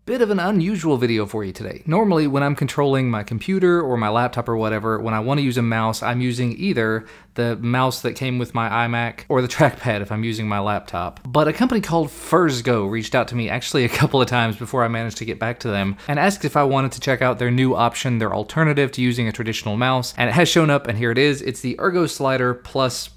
Bit of an unusual video for you today. Normally, when I'm controlling my computer or my laptop or whatever, when I want to use a mouse, I'm using either the mouse that came with my iMac or the trackpad if I'm using my laptop. But a company called Fursgo reached out to me actually a couple of times before I managed to get back to them and asked if I wanted to check out their new option, their alternative to using a traditional mouse. And it has shown up, and here it is. It's the Ergoslider Plus.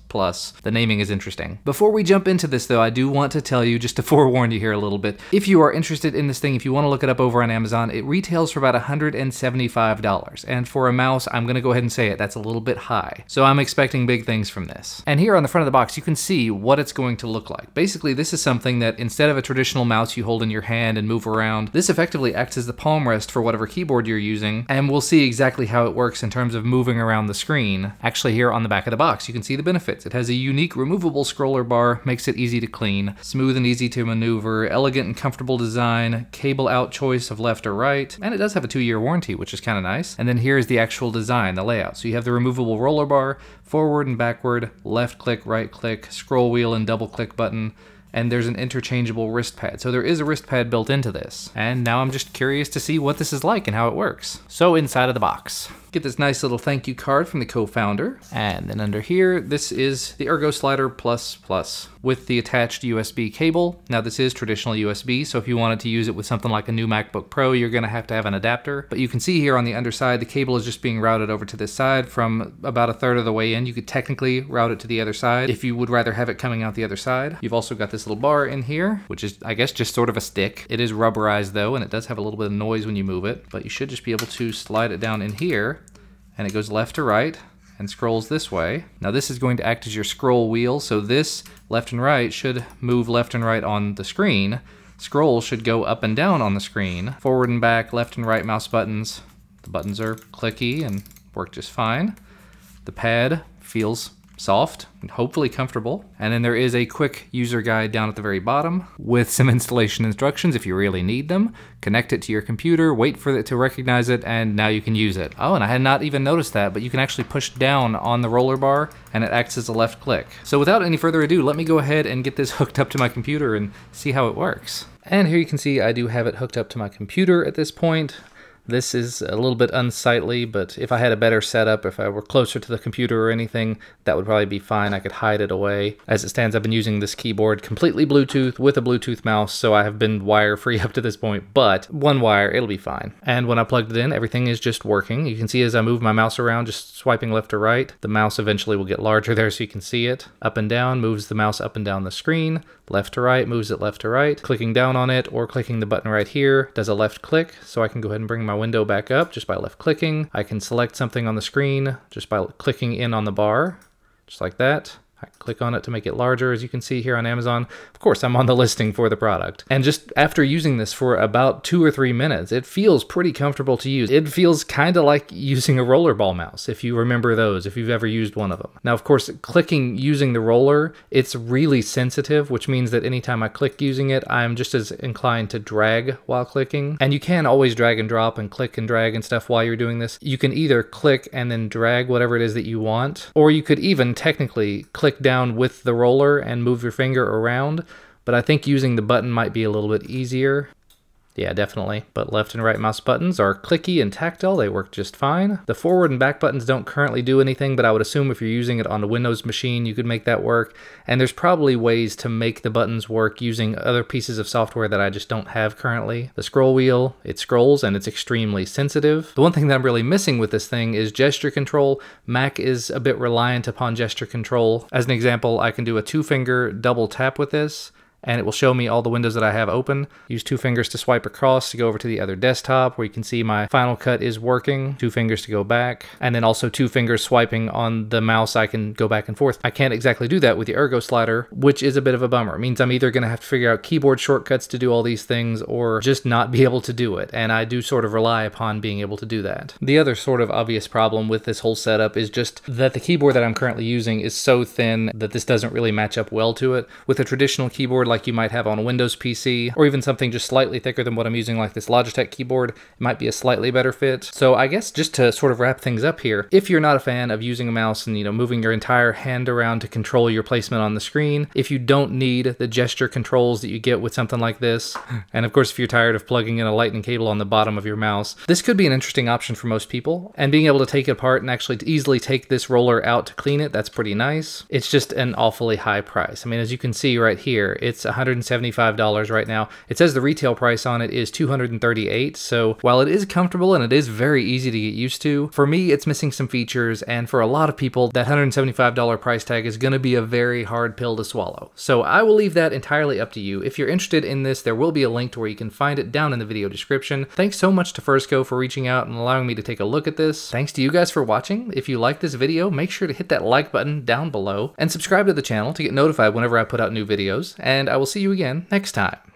The naming is interesting. Before we jump into this though, I do want to tell you, just to forewarn you here a little bit, if you are interested in this thing, if you want to look it up over on Amazon, it retails for about $175. And for a mouse, I'm going to go ahead and say it, that's a little bit high. So I'm expecting big things from this. And here on the front of the box, you can see what it's going to look like. Basically, this is something that instead of a traditional mouse you hold in your hand and move around, this effectively acts as the palm rest for whatever keyboard you're using. And we'll see exactly how it works in terms of moving around the screen. Actually, here on the back of the box, you can see the benefits. It has a unique removable scroller bar, makes it easy to clean, smooth and easy to maneuver, elegant and comfortable design, cable out choice of left or right, and it does have a 2-year warranty, which is kind of nice. And then here's the actual design, the layout. So you have the removable roller bar, forward and backward, left click, right click, scroll wheel and double click button, and there's an interchangeable wrist pad. So there is a wrist pad built into this. And now I'm just curious to see what this is like and how it works. So inside of the box, get this nice little thank you card from the co-founder. And then under here, this is the Ergoslider Plus with the attached USB cable. Now this is traditional USB, so if you wanted to use it with something like a new MacBook Pro, you're gonna have to have an adapter. But you can see here on the underside, the cable is just being routed over to this side from about a third of the way in. You could technically route it to the other side if you would rather have it coming out the other side. You've also got this little bar in here, which is, I guess, just sort of a stick. It is rubberized though, and it does have a little bit of noise when you move it, but you should just be able to slide it down in here, and it goes left to right and scrolls this way. Now this is going to act as your scroll wheel, so this left and right should move left and right on the screen. Scroll should go up and down on the screen. Forward and back, left and right mouse buttons. The buttons are clicky and work just fine. The pad feels soft and hopefully comfortable. And then there is a quick user guide down at the very bottom with some installation instructions if you really need them. Connect it to your computer, wait for it to recognize it, and now you can use it. Oh, and I had not even noticed that, but you can actually push down on the roller bar and it acts as a left click. So without any further ado, let me go ahead and get this hooked up to my computer and see how it works. And here you can see I do have it hooked up to my computer at this point. This is a little bit unsightly, but if I had a better setup, if I were closer to the computer or anything, that would probably be fine. I could hide it away. As it stands, I've been using this keyboard completely Bluetooth with a Bluetooth mouse, so I have been wire-free up to this point, but one wire, it'll be fine. And when I plugged it in, everything is just working. You can see as I move my mouse around, just swiping left to right, the mouse eventually will get larger there so you can see it. Up and down moves the mouse up and down the screen. Left to right moves it left to right. Clicking down on it or clicking the button right here does a left click, so I can go ahead and bring my window back up just by left clicking. I can select something on the screen just by clicking in on the bar, just like that. I click on it to make it larger, as you can see here on Amazon. Of course, I'm on the listing for the product. And just after using this for about 2 or 3 minutes, it feels pretty comfortable to use. It feels kind of like using a rollerball mouse, if you remember those, if you've ever used one of them. Now, of course, clicking using the roller, it's really sensitive, which means that anytime I click using it, I'm just as inclined to drag while clicking. And you can always drag and drop and click and drag and stuff while you're doing this. You can either click and then drag whatever it is that you want, or you could even technically click down with the roller and move your finger around, but I think using the button might be a little bit easier. Yeah, definitely. But left and right mouse buttons are clicky and tactile. They work just fine. The forward and back buttons don't currently do anything, but I would assume if you're using it on a Windows machine, you could make that work. And there's probably ways to make the buttons work using other pieces of software that I just don't have currently. The scroll wheel, it scrolls and it's extremely sensitive. The one thing that I'm really missing with this thing is gesture control. Mac is a bit reliant upon gesture control. As an example, I can do a 2-finger double tap with this, and it will show me all the windows that I have open. Use 2 fingers to swipe across to go over to the other desktop where you can see my Final Cut is working. 2 fingers to go back, and then also 2 fingers swiping on the mouse. I can go back and forth. I can't exactly do that with the Ergoslider, which is a bit of a bummer. It means I'm either going to have to figure out keyboard shortcuts to do all these things or just not be able to do it, and I do sort of rely upon being able to do that. The other sort of obvious problem with this whole setup is just that the keyboard that I'm currently using is so thin that this doesn't really match up well to it. With a traditional keyboard like you might have on a Windows PC, or even something just slightly thicker than what I'm using like this Logitech keyboard, it might be a slightly better fit. So I guess just to sort of wrap things up here, if you're not a fan of using a mouse and, moving your entire hand around to control your placement on the screen, if you don't need the gesture controls that you get with something like this, and of course if you're tired of plugging in a lightning cable on the bottom of your mouse, this could be an interesting option for most people. And being able to take it apart and actually easily take this roller out to clean it, that's pretty nice. It's just an awfully high price. I mean, as you can see right here, it's $175 right now. It says the retail price on it is $238, so while it is comfortable and it is very easy to get used to, for me it's missing some features, and for a lot of people that $175 price tag is going to be a very hard pill to swallow. So I will leave that entirely up to you. If you're interested in this, there will be a link to where you can find it down in the video description. Thanks so much to Firstco for reaching out and allowing me to take a look at this. Thanks to you guys for watching. If you like this video, make sure to hit that like button down below and subscribe to the channel to get notified whenever I put out new videos, and I will see you again next time.